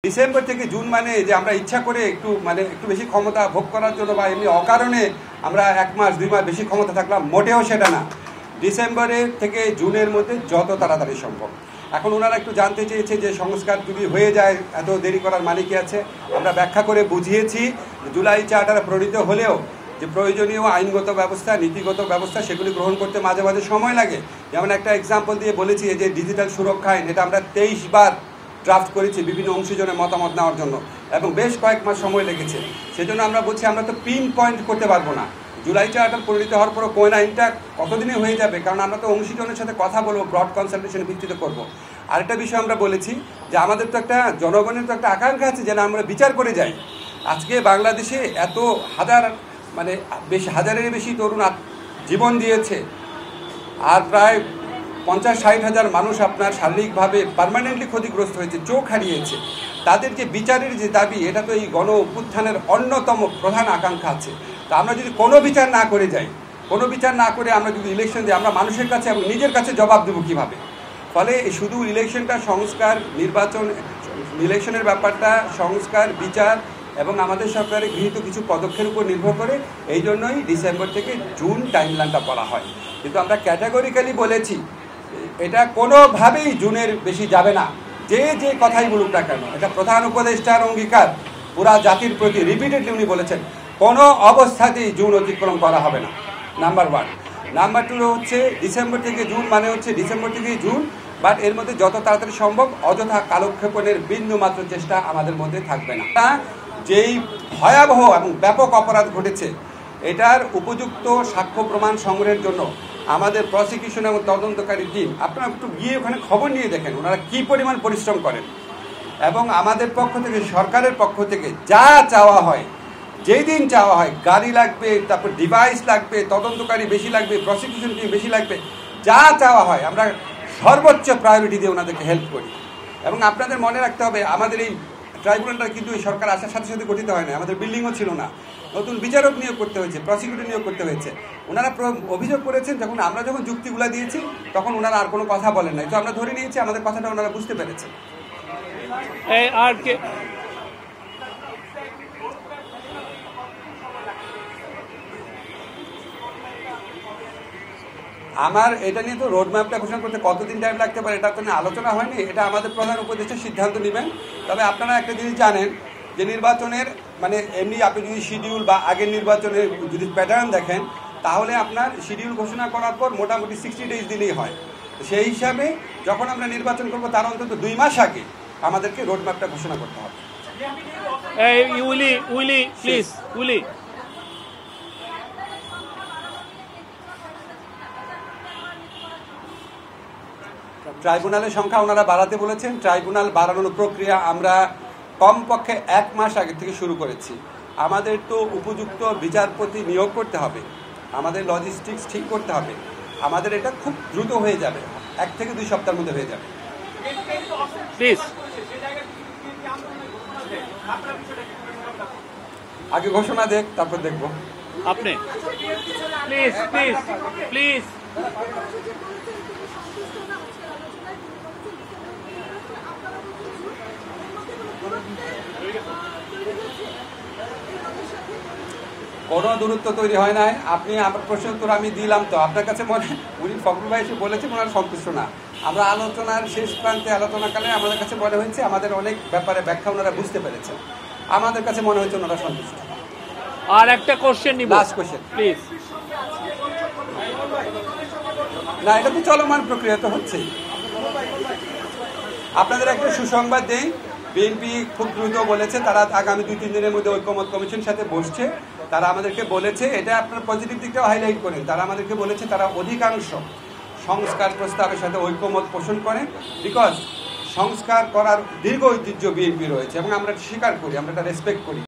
December থেকে June মানে যে আমরা ইচ্ছা করে একটু বেশি ক্ষমতা ভোগ করার জন্য বা এমনি অকারণে আমরা 1 মাস 2 মাস বেশি ক্ষমতা থাকলাম, মোটেও সেটা না। ডিসেম্বরের থেকে জুনের মধ্যে যত তাড়াতাড়ি সম্ভব। এখন ওনারা একটু জানতে চেয়েছে যে সংস্কার যদি হয়ে যায় এত দেরি করার মানে কি আছে। আমরা ব্যাখ্যা করে বুঝিয়েছি জুলাই চার্টার প্রণীত হলেও যে প্রয়োজনীয় আইনগত ব্যবস্থা, নীতিগত ব্যবস্থা সেগুলি গ্রহণ করতে মাঝে মাঝে সময় লাগে। যেমন একটা এক্সাম্পল দিয়ে বলেছি যে ডিজিটাল সুরক্ষা আইন, এটা আমরা 23 বার ড্রাফট করেছি বিভিন্ন অংশীজনের মতামত নেওয়ার জন্য এবং বেশ কয়েক মাস সময় লেগেছে। সেজন্য আমরা বলছি আমরা তো পিন পয়েন্ট করতে পারবো না জুলাই চার্টার পরিণত হওয়ার পরও কোন আইনটা কতদিনে হয়ে যাবে, কারণ আমরা তো অংশীজনের সাথে কথা বলবো, ব্রড কনসালটেশনের ভিত্তিতে করবো। আরেকটা বিষয় আমরা বলেছি যে আমাদের তো একটা জনগণের তো একটা আকাঙ্ক্ষা আছে যেন আমরা বিচার করে যাই। আজকে বাংলাদেশে এত হাজারের বেশি তরুণ জীবন দিয়েছে, আর প্রায় 50-60 হাজার মানুষ আপনার শারীরিকভাবে পার্মানেন্টলি ক্ষতিগ্রস্ত হয়েছে, চোখ হারিয়েছে। তাদের যে বিচারের যে দাবি, এটা তো এই গণ অভ্যুত্থানের অন্যতম প্রধান আকাঙ্ক্ষা আছে। তা আমরা যদি কোনো বিচার না করে যাই, কোনো বিচার না করে আমরা যদি ইলেকশন দিই, আমরা মানুষের কাছে এবং নিজের কাছে জবাব দেবো কীভাবে? ফলে শুধু ইলেকশনটা সংস্কার, নির্বাচন, ইলেকশনের ব্যাপারটা সংস্কার, বিচার এবং আমাদের সরকারের গৃহীত কিছু পদক্ষেপের উপর নির্ভর করে। এই জন্যই ডিসেম্বর থেকে জুন টাইমলাইনটা বলা হয়। কিন্তু আমরা ক্যাটাগরিক্যালি বলেছি এটা কোনোভাবেই জুনের বেশি যাবে না, যে কথাই বলুক না কেন। এটা প্রধান উপদেষ্টার অঙ্গীকার পুরা জাতির প্রতি, রিপিটেডলি উনি বলেছেন কোনো অবস্থাতেই জুন অতিক্রম করা হবে না, নাম্বার 1। নাম্বার 2 হচ্ছে ডিসেম্বর থেকে জুন মানে হচ্ছে ডিসেম্বর থেকেই জুন, বাট এর মধ্যে যত তাড়াতাড়ি সম্ভব অযথা কালক্ষেপণের বিন্দু মাত্র চেষ্টা আমাদের মধ্যে থাকবে না। যেই ভয়াবহ এবং ব্যাপক অপরাধ ঘটেছে এটার উপযুক্ত সাক্ষ্য প্রমাণ সংগ্রহের জন্য আমাদের প্রসিকিউশন এবং তদন্তকারী টিম, আপনারা একটু গিয়ে ওখানে খবর নিয়ে দেখেন ওনারা কী পরিমাণ পরিশ্রম করেন। এবং আমাদের পক্ষ থেকে, সরকারের পক্ষ থেকে যা চাওয়া হয়, যেই দিন চাওয়া হয়, গাড়ি লাগবে, তারপর ডিভাইস লাগবে, তদন্তকারী বেশি লাগবে, প্রসিকিউশন টিম বেশি লাগবে, যা চাওয়া হয় আমরা সর্বোচ্চ প্রায়োরিটি দিয়ে ওনাদেরকে হেল্প করি। এবং আপনাদের মনে রাখতে হবে আমাদের এই ট্রাইব্যুনালটা কিন্তু এই সরকার আসার সাথে সাথে গঠিত হয় না। আমাদের বিল্ডিংও ছিল না, নতুন বিচারক নিয়োগ করতে হয়েছে, প্রসিকিউটর নিয়োগ করতে হয়েছে। ওনারা অভিযোগ করেছেন, আমরা যখন যুক্তিগুলো দিয়েছি তখন ওনারা আর কোনো কথা বলেন নাই। তো আমরা ধরে নিয়েছি আমাদের কথাটা ওনারা বুঝতে পেরেছেন। আমার এটা নিয়ে তো রোড ম্যাপটা ঘোষণা করতে কতদিন টাইম লাগতে পারে এটা তো আলোচনা হয়নি। এটা আমাদের প্রধান উপদেষ্টা সিদ্ধান্ত নেবেন। তবে আপনারা একটা জিনিস জানেন যে নির্বাচনের এমনি আপনি যদি শিডিউল বা আগের নির্বাচনের যদি প্যাটার্ন দেখেন, তাহলে আপনার শিডিউল ঘোষণা করার পর মোটামুটি 60 ডেজ দিলেই হয়। সেই হিসাবে যখন আমরা নির্বাচন করবো তার অন্তত 2 মাস আগে আমাদেরকে রোড ম্যাপটা ঘোষণা করতে হবে। ট্রাইব্যুনালের সংখ্যা ওনারা বাড়াতে বলেছেন। ট্রাইব্যুনাল বাড়ানোর প্রক্রিয়া আমরা কমপক্ষে 1 মাস আগে থেকে শুরু করেছি। আমাদের তো উপযুক্ত বিচারপতি নিয়োগ করতে হবে, আমাদের লজিস্টিক্স ঠিক করতে হবে, আমাদের এটা খুব দ্রুত হয়ে যাবে, 1 থেকে 2 সপ্তাহের মধ্যে হয়ে যাবে। আগে ঘোষণা দেখ, তারপর দেখবো। আপনি প্লিজ কোনো দূরত্ব তৈরি হয় নাই। আপনি আমার প্রশ্নের উত্তর আমি দিলাম, তো আপনার কাছে উনি ফখরুল ভাই এসে বলেছেন ওনারা সন্তুষ্ট না। আমরা আলোচনার শেষ প্রান্তে আলোচনাকালে আমাদের কাছে মনে হয়েছে আমাদের অনেক ব্যাপারে ব্যাখ্যা ওনারা বুঝতে পেরেছেন, আমাদের কাছে মনে হয়েছে ওনারা সন্তুষ্ট। আর একটা কোশ্চেন নিব, লাস্ট কোশ্চেন প্লিজ। না, এটা তো চলমান প্রক্রিয়া তো হচ্ছেই। আপনাদের একটা সুসংবাদ দেই, বিএনপি খুব দ্রুত বলেছে তারা আগামী 2-3 দিনের মধ্যে ঐকমত্য কমিশন সাথে বসছে। তারা আমাদেরকে বলেছে, এটা আপনার পজিটিভ দিকটাও হাইলাইট করেন, তারা আমাদেরকে বলেছে তারা অধিকাংশ সংস্কার প্রস্তাবের সাথে ঐকমত পোষণ করেন। বিকজ সংস্কার করার দীর্ঘ ঐতিহ্য বিএনপি রয়েছে এবং আমরা স্বীকার করি, আমরা এটা রেসপেক্ট করি।